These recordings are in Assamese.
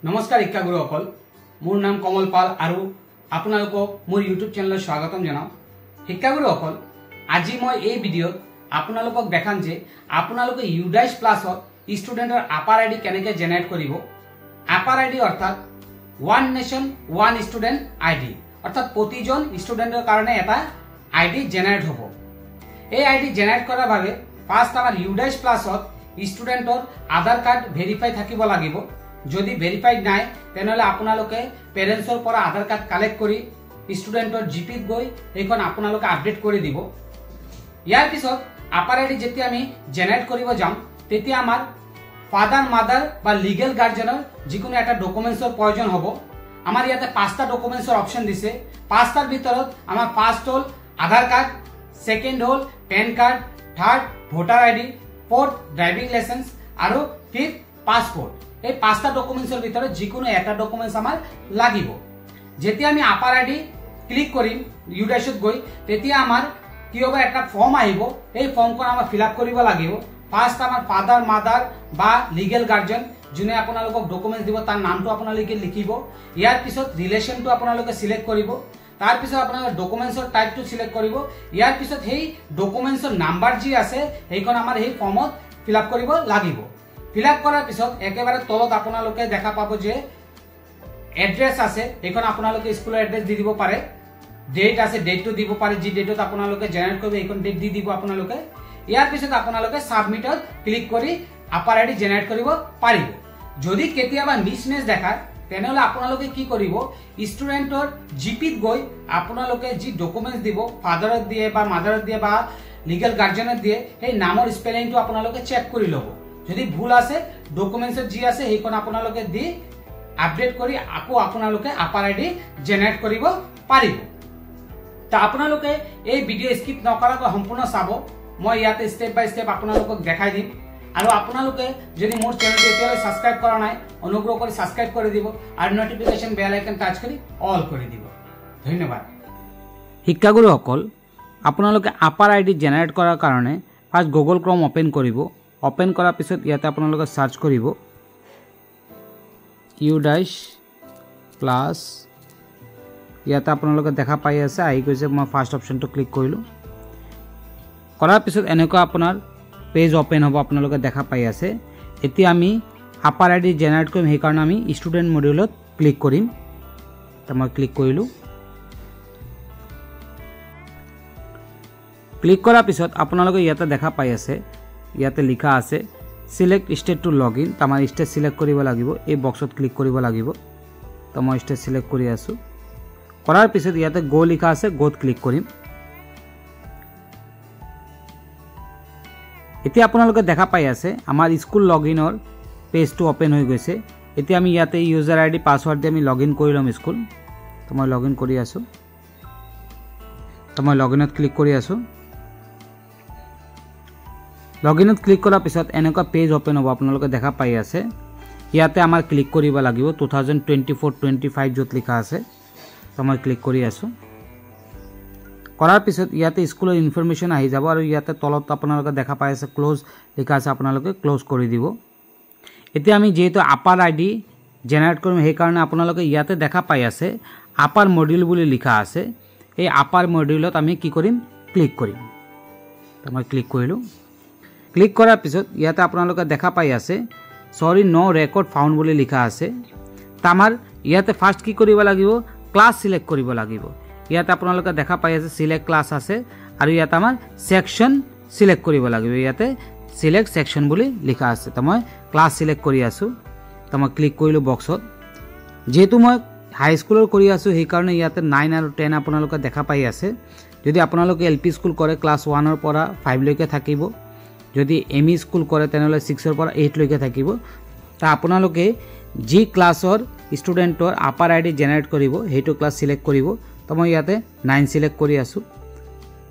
नमस्कार शिक्षागुरुসকল मोर नाम कमल पाल और आपनालोকক मोर यूट्यूब चैनल स्वागतम जनाओ। शिक्षागुरुসকল আজি मैं এই ভিডিওত आपनालोকক দেখাম যে आपनालोকে ইউডাইস প্লাসত স্টুডেন্টৰ আপাৰ আইডি কেনেকৈ জেনাৰেট কৰিব। আপাৰ আইডি অৰ্থাৎ one nation one student ID অৰ্থাৎ প্ৰতিজন স্টুডেন্টৰ কাৰণে এটা আইডি জেনাৰেট হ'ব। এই আইডি জেনাৰেট কৰাৰ বাবে ফাৰ্স্ট আমাৰ ইউডাইস প্লাসত স্টুডেন্টৰ আধাৰ কাৰ্ড ভেৰিফাই থাকিব লাগিব। যদি ভেৰিফাইড নাই তেনেহলে আপোনালোকে পেৰেন্টছৰ পৰা আধাৰ কাৰ্ড কালেক্ট কৰি স্টুডেন্টৰ জিপিত গৈ এইখন আপোনালোকে আপডেট কৰি দিব। ইয়াৰ পিছত আপাৰ আইডি যেতিয়া আমি জেনাৰেট কৰিব যাম তেতিয়া আমাৰ ফাদাৰ মাদাৰ বা লিগেল গাৰ্জেনৰ যিকোনো এটা ডকুমেন্টছৰ প্ৰয়োজন হ'ব। আমাৰ ইয়াতে পাঁচটা ডকুমেন্টছৰ অপচন দিছে। পাঁচটাৰ ভিতৰত আমাৰ ফাৰ্স্ট হ'ল আধাৰ কাৰ্ড, সেকেন্ড হ'ল PAN card, third voter ID, fourth driving licence আৰু ফিফথ পাসপোৰ্ট। এই পাঁচটা ডকুমেন্টছৰ ভিতৰত যিকোনো এটা ডকুমেন্টছ আমাৰ লাগিব। যেতিয়া আমি আপাৰ আইডি ক্লিক কৰিম ইউডাইছত গৈ তেতিয়া আমাৰ কি হ'ব, এটা ফৰ্ম আহিব। এই ফৰ্মখন আমাৰ ফিল আপ কৰিব লাগিব। ফাৰ্স্ট আমাৰ ফাদাৰ মাদাৰ বা লিগেল গাৰ্জেন যোনে আপোনালোকক ডকুমেন্টছ দিব তাৰ নামটো আপোনালোকে লিখিব। ইয়াৰ পিছত ৰিলেশনটো আপোনালোকে সিলেক্ট কৰিব। তাৰ পিছত আপোনালোকে ডকুমেন্টছৰ টাইপটো সিলেক্ট কৰিব। ইয়াৰ পিছত সেই ডকুমেন্টছৰ নাম্বাৰ যি আছে সেইখন আমাৰ এই ফৰ্মত ফিল আপ কৰিব লাগিব। ফিল আপ কৰাৰ পিছত একেবাৰে তলত আপোনালোকে দেখা পাব যে এড্ৰেছ আছে, এইখন আপোনালোকে স্কুলৰ এড্ৰেছ দি দিব পাৰে। ডেট আছে, ডেটটো দিব পাৰে, যি ডেটত আপোনালোকে জেনাৰেট কৰিব এইখন ডেট দি দিব আপোনালোকে। ইয়াৰ পিছত আপোনালোকে সাবমিটত ক্লিক কৰি আপাৰ আইডি জেনাৰেট কৰিব পাৰিব। যদি কেতিয়াবা মিছমেচ দেখায় তেনেহলে আপোনালোকে কি কৰিব, স্টুডেন্টৰ জিপিত গৈ আপোনালোকে যি ডকুমেন্টছ দিব ফাদাৰত দিয়ে বা মাদাৰত দিয়ে বা লিগেল গাৰ্জেনত দিয়ে সেই নামৰ স্পেলিংটো আপোনালোকে চেক কৰি ল'ব। যদি ভুল আছে ডকুমেন্টছত যি আছে সেইখন আপোনালোকে দি আপডেট কৰি আকৌ আপোনালোকে আপাৰ আইডি জেনাৰেট কৰিব পাৰিব। তা আপোনালোকে এই ভিডিও স্কিপ নকৰাকৈ সম্পূৰ্ণ চাব। মই ইয়াতে স্টেপ বাই স্টেপ আপোনালোকক দেখাই দিম। আৰু আপোনালোকে যদি মোৰ চেনেলটো এতিয়ালৈ সাবস্ক্ৰাইব কৰা নাই অনুগ্ৰহ কৰি সাবস্ক্ৰাইব কৰি দিব আৰু নটিফিকেশন বেল আইকন টাচ কৰি অল কৰি দিব। ধন্যবাদ। শিক্ষাগুৰুসকল আপোনালোকে আপাৰ আইডি জেনাৰেট কৰাৰ কাৰণে ফাৰ্স্ট গুগল ক্ৰম ওপেন কৰিব। ওপেন কৰাৰ পিছত ইয়াতে আপোনালোকে সাৰ্চ কৰিব ইউডাইস প্লাস। ইয়াতে আপোনালোকে দেখা পাই আছে আহি গৈছে। মই ফাৰ্স্ট অপশনটো ক্লিক কৰিলোঁ। কৰাৰ পিছত এনেকুৱা আপোনাৰ পেজ ওপেন হ'ব, আপোনালোকে দেখা পাই আছে। এতিয়া আমি আপাৰ আইডি জেনাৰেট কৰিম, সেইকাৰণে আমি ষ্টুডেণ্ট মডিউলত ক্লিক কৰিম। তো মই ক্লিক কৰিলোঁ। ক্লিক কৰাৰ পিছত আপোনালোকে ইয়াতে দেখা পাই আছে, ইয়াতে লিখা আছে select state to log in. তো আমাৰ ষ্টেট সিলেক্ট কৰিব লাগিব। এই বক্সত ক্লিক কৰিব লাগিব। তো মই ষ্টেট সিলেক্ট কৰি আছোঁ। কৰাৰ পিছত ইয়াতে গো লিখা আছে, গোত ক্লিক কৰিম। এতিয়া আপোনালোকে দেখা পাই আছে আমাৰ স্কুল লগ ইনৰ পেজটো ওপেন হৈ গৈছে। এতিয়া আমি ইয়াতে ইউজাৰ আইডি পাছৱৰ্ড দি আমি লগ ইন কৰি ল'ম স্কুল। তো মই লগ ইন কৰি আছোঁ। তো মই লগ ইনত ক্লিক কৰি আছোঁ। লগ ইনত ক্লিক কৰাৰ পিছত এনেকুৱা পেজ ওপেন হ'ব, আপোনালোকে দেখা পাই আছে। ইয়াতে আমাৰ ক্লিক কৰিব লাগিব 2024-25 য'ত লিখা আছে। তো মই ক্লিক কৰি আছোঁ। কৰাৰ পিছত ইয়াতে স্কুলৰ ইনফৰমেশ্যন আহি যাব আৰু ইয়াতে তলত আপোনালোকে দেখা পাই আছে ক্লোজ লিখা আছে, আপোনালোকে ক্লোজ কৰি দিব। এতিয়া আমি যেহেতু আপাৰ আইডি জেনাৰেট কৰিম সেইকাৰণে আপোনালোকে ইয়াতে দেখা পাই আছে আপাৰ মডিউল বুলি লিখা আছে। এই আপাৰ মডিউলত আমি কি কৰিম, ক্লিক কৰিম। তো মই ক্লিক কৰিলোঁ। ক্লিক কৰাৰ পিছত ইয়াতে আপোনালোকে দেখা পাই আছে সৰি নো ৰেকৰ্ড ফাউণ্ড বুলি লিখা আছে। তো আমাৰ ইয়াতে ফাৰ্স্ট কি কৰিব লাগিব, ক্লাছ সিলেক্ট কৰিব লাগিব। ইয়াতে আপোনালোকে দেখা পাই আছে সিলেক্ট ক্লাছ আছে আৰু ইয়াতে আমাৰ সেকশন সিলেক্ট কৰিব লাগিব। ইয়াতে সিলেক্ট সেকশন বুলি লিখা আছে। তো মই ক্লাছ সিলেক্ট কৰি আছোঁ। তো মই ক্লিক কৰিলোঁ বক্সত। যেহেতু মই হাই স্কুলৰ কৰি আছোঁ সেইকাৰণে ইয়াতে 9 আৰু 10 আপোনালোকে দেখা পাই আছে। যদি আপোনালোকে এল পি স্কুল কৰে ক্লাছ 1ৰ পৰা 5 লৈকে থাকিব। যদি এম ই স্কুল কৰে তেনেহ'লে 6ৰ পৰা 8 লৈকে থাকিব। তো আপোনালোকে যি ক্লাছৰ ষ্টুডেণ্টৰ আপাৰ আইডি জেনাৰেট কৰিব সেইটো ক্লাছ সিলেক্ট কৰিব। তো মই ইয়াতে 9 সিলেক্ট কৰি আছোঁ।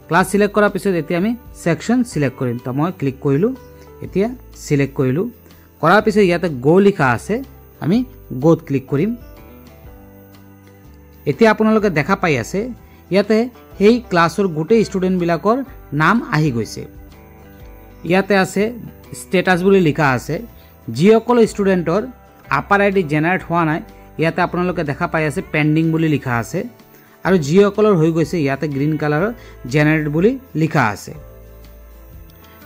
ক্লাছ সিলেক্ট কৰাৰ পিছত এতিয়া আমি সেকশন সিলেক্ট কৰিম। তো মই ক্লিক কৰিলোঁ। এতিয়া সিলেক্ট কৰিলোঁ। কৰাৰ পিছত ইয়াতে গো লিখা আছে, আমি গোত ক্লিক কৰিম। এতিয়া আপোনালোকে দেখা পাই আছে ইয়াতে সেই ক্লাছৰ গোটেই ষ্টুডেণ্টবিলাকৰ নাম আহি গৈছে। ইয়াতে আছে ষ্টেটাছ বুলি লিখা আছে। যিসকল ষ্টুডেণ্টৰ আপাৰ আইডি জেনাৰেট হোৱা নাই ইয়াতে আপোনালোকে দেখা পাই আছে পেন্ডিং বুলি লিখা আছে আৰু যিসকলৰ হৈ গৈছে ইয়াতে গ্ৰীণ কালাৰৰ জেনাৰেট বুলি লিখা আছে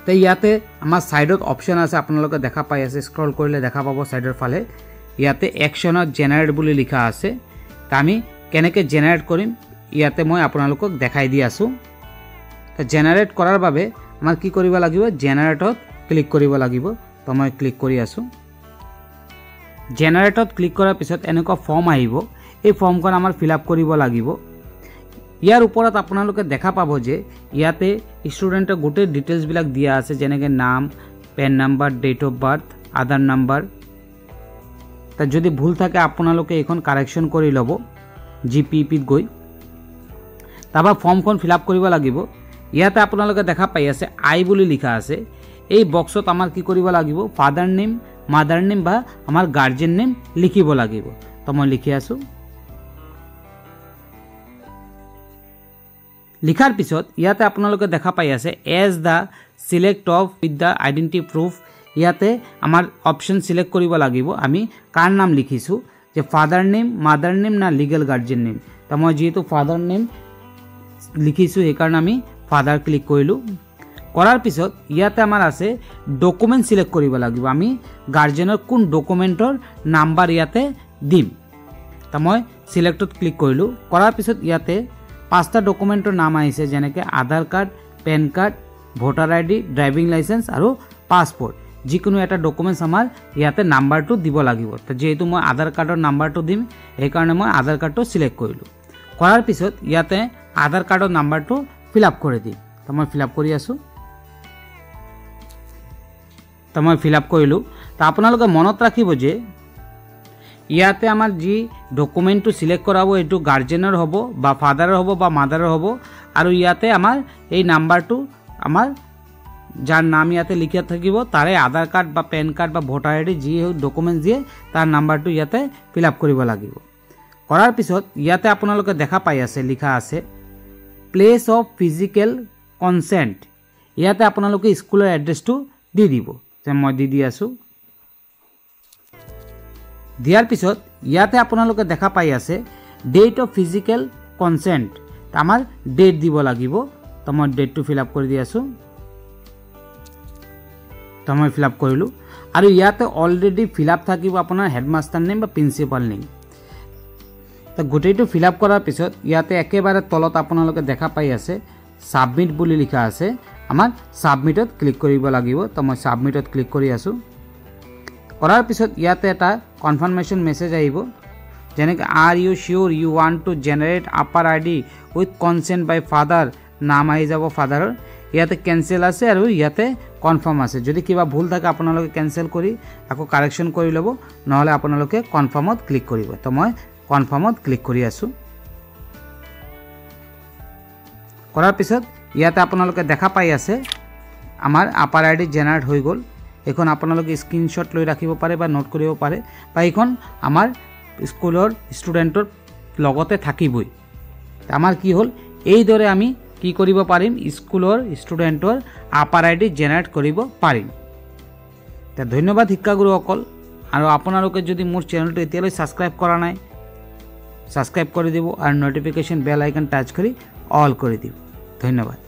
তো ইয়াতে আমাৰ সাইডত অপচন আছে আপোনালোকে দেখা পাই আছে স্ক্ৰল কৰিলে দেখা পাব সাইডৰ ফালে ইয়াতে একশনত জেনাৰেট বুলি লিখা আছে তো আমি কেনেকৈ জেনাৰেট কৰিম ইয়াতে মই আপোনালোকক দেখাই দি আছো তো জেনাৰেট কৰাৰ বাবে আমাৰ কি কৰিব লাগিব জেনাৰেটত ক্লিক কৰিব লাগিব তো মই ক্লিক কৰি আছো জেনাৰেটত ক্লিক কৰাৰ পিছত এনেকুৱা ফৰ্ম আহিব এই ফৰ্মখন আমাৰ ফিল আপ কৰিব লাগিব ইয়াৰ ওপৰত আপোনালোকে দেখা পাব যে ইয়াতে ষ্টুডেন্টৰ গোটেই ডিটেইলছ বিলাক দিয়া আছে যেনেকৈ নাম PAN number date of birth Aadhaar number তা যদি ভুল থাকে আপোনালোকে এখন কাৰেকচন কৰি ল'ব জিপিপিত গৈ তাবা ফৰ্মখন ফিল আপ কৰিব লাগিব ইয়াতে আপোনালোকে দেখা পাই আছে আই বুলি লিখা আছে এই বক্সত আমাৰ কি কৰিব লাগিব ফাদাৰ নেম মাদাৰ নেম বা আমাৰ গাৰ্জিয়ান নেম লিখিব লাগিব তো মই লিখি আছো লিখাৰ পিছত ইয়াতে আপোনালোকে দেখা পাই আছে as the select of with the identity proof ইয়াতে আমাৰ অপচন সিলেক্ট কৰিব লাগিব আমি কাৰ নাম লিখিছো যে ফাদাৰ নেম মাদাৰ নেম না লিগেল গাৰ্জিয়ান নেম তো মই যেহেতু ফাদাৰ নেম লিখিছো এই কাৰণ আমি ফাদাৰ ক্লিক কৰিলো কৰাৰ পিছত ইয়াতে আমাৰ আছে ডকুমেন্ট সিলেক্ট কৰিব লাগিব আমি গাৰ্জিয়ানৰ কোন ডকুমেন্টৰ নাম্বাৰ ইয়াতে দিম তো মই সিলেক্টত ক্লিক কৰিলো কৰাৰ পিছত ইয়াতে পাঁচটা ডকুমেন্টৰ নাম আহিছে যেনেকৈ Aadhaar card PAN card voter ID driving licence আৰু পাছপোৰ্ট যিকোনো এটা ডকুমেন্টস আমাৰ ইয়াতে নাম্বাৰটো দিব লাগিব তো যেহেতু মই আধাৰ কাৰ্ডৰ নাম্বাৰটো দিম এই কাৰণে মই আধাৰ কাৰ্ডটো সিলেক্ট কৰিলো কৰাৰ পিছত ইয়াতে আধাৰ কাৰ্ডৰ নাম্বাৰটো ফিল আপ কৰি দিম তো মই ফিল আপ কৰি আছো তো মই ফিল আপ কৰিলো তো আপোনালোকে মনত ৰাখিব যে ইয়াতে আমাৰ যি ডকুমেন্টটো সিলেক্ট কৰাব এটো গাৰ্জিয়ানৰ হ'ব বা ফাদাৰৰ হ'ব বা মাদাৰৰ হ'ব আৰু ইয়াতে আমাৰ এই নাম্বাৰটো আমাৰ যাৰ নাম ইয়াতে লিখা থাকিব তাৰে আধাৰ কাৰ্ড বা পেন কাৰ্ড বা ভোটাৰ আইডি যি ডকুমেন্ট দিয়ে তাৰ নাম্বাৰটো ইয়াতে ফিল আপ কৰিব লাগিব কৰাৰ পিছত ইয়াতে আপোনালোকে দেখা পাই আছে লিখা আছে প্লেস অফ ফিজিক্যাল কনসেন্ট ইয়াতে আপোনালোকে স্কুলৰ এড্ৰেছটো দি দিব যে মই দি আছো দিয়াৰ পিছত ইয়াতে আপোনালোকে দেখা পাই আছে ডেট অফ ফিজিক্যাল কনসেন্ট আমাৰ ডেট দিব লাগিব তো মই ডেটটো ফিল আপ কৰি দি আছো তো মই ফিল আপ কৰিলো আৰু ইয়াতে অলৰেডি ফিল আপ থাকিব আপোনাৰ হেডমাষ্টাৰ নেম বা প্ৰিন্সিপাল নেম তো গোটেইটো ফিল আপ কৰাৰ পিছত ইয়াতে একেবাৰে তলত আপোনালোকে দেখা পাই আছে সাবমিট বুলি লিখা আছে আমাৰ সাবমিটত ক্লিক কৰিব লাগিব তো মই সাবমিটত ক্লিক কৰি আছো কৰাৰ পিছত ইয়াতে এটা কনফাৰ্মেশন মেসেজ আহিব যেনেকৈ are you sure you want to generate APAAR ID with consent by father নাম আহি যাব ফাদাৰৰ ইয়াতে কেনসেল আছে আৰু ইয়াতে কনফাৰ্ম আছে যদি কিবা ভুল থাকে আপোনালোকে কেনসেল কৰি আকৌ কাৰেকচন কৰি ল'ব নহলে আপোনালোকে কনফাৰ্মত ক্লিক কৰিব তো মই কনফাৰ্মত ক্লিক কৰি আছো কৰাৰ পিছত ইয়াতে আপোনালোকে দেখা পাই আছে আমাৰ আপাৰ আইডি জেনাৰেট হৈ গ'ল এখন আপোনালোকে স্ক্ৰিনশ্বট লৈ ৰাখিব পাৰে বা নোট কৰিব পাৰে বা এখন আমাৰ স্কুলৰ ষ্টুডেন্টৰ লগতে থাকিবই আমাৰ কি হ'ল এই দৰে আমি কি কৰিব পাৰিম স্কুলৰ ষ্টুডেন্টৰ আপাৰ আইডি জেনাৰেট কৰিব পাৰিম তে ধন্যবাদ শিক্ষাগুৰুসকল আৰু আপোনালোকে যদি মোৰ চেনেলটো এতিয়ালৈ সাবস্ক্ৰাইব কৰা নাই সাবস্ক্ৰাইব কৰি দিব আৰু নটিফিকেশন বেল আইকন টাচ কৰি অল কৰি দিব ধন্যবাদ।